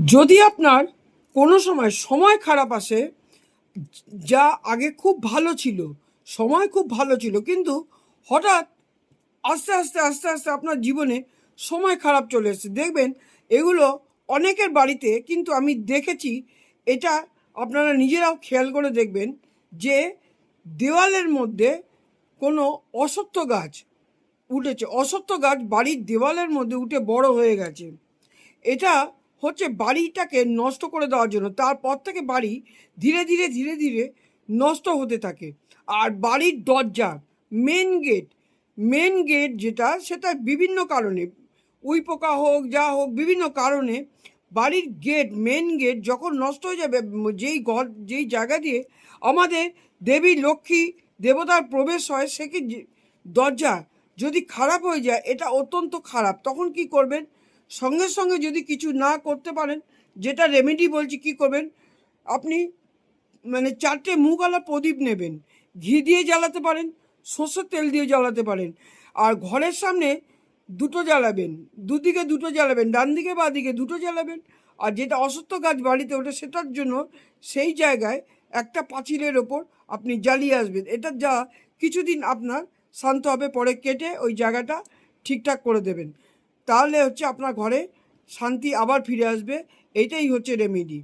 যদি আপনার কোনো সময় খারাপ আসে, যা আগে খুব ভালো ছিল, সময় খুব ভালো ছিল, কিন্তু হঠাৎ আস্তে আস্তে আস্তে আস্তে আপনার জীবনে সময় খারাপ চলে এসেছে, দেখবেন এগুলো অনেকের বাড়িতে, কিন্তু আমি দেখেছি এটা, আপনারা নিজেরাও খেয়াল করে দেখবেন যে দেওয়ালের মধ্যে কোনো অশ্বত্থ গাছ উঠেছে, অশ্বত্থ গাছ বাড়ির দেওয়ালের মধ্যে উঠে বড় হয়ে গেছে। এটা হচ্ছে বাড়িটাকে নষ্ট করে দেওয়ার জন্য। তারপর থেকে বাড়ি ধীরে ধীরে ধীরে ধীরে নষ্ট হতে থাকে। আর বাড়ির দরজা, মেন গেট যেটা, সেটা বিভিন্ন কারণে, উইপোকা হোক যা হোক, বিভিন্ন কারণে বাড়ির মেন গেট যখন নষ্ট হয়ে যাবে, যেই জায়গা দিয়ে আমাদের দেবী লক্ষ্মী দেবতার প্রবেশ হয়, সে কি দরজা যদি খারাপ হয়ে যায়, এটা অত্যন্ত খারাপ। তখন কি করবেন? সঙ্গে সঙ্গে যদি কিছু না করতে পারেন, যেটা রেমেডি বলছি, কি করবেন আপনি, মানে 4টে মুখওয়ালা প্রদীপ নেবেন, ঘি দিয়ে জ্বালাতে পারেন, সর্ষের তেল দিয়ে জ্বালাতে পারেন। আর ঘরের সামনে দুটো জ্বালাবেন, দুদিকে দুটো জ্বালাবেন, ডান দিকে বা দিকে দুটো জ্বালাবেন। আর যেটা অশ্বত্থ গাছ বাড়িতে ওঠে, সেটার জন্য সেই জায়গায় একটা পাঁচিলের ওপর আপনি জ্বালিয়ে আসবেন। এটা যা কিছুদিন আপনার শান্ত হবে, পরে কেটে ওই জায়গাটা ঠিকঠাক করে দেবেন। তাহলে হচ্ছে আপনার ঘরে শান্তি আবার ফিরে আসবে। এইটাই হচ্ছে রেমেডি।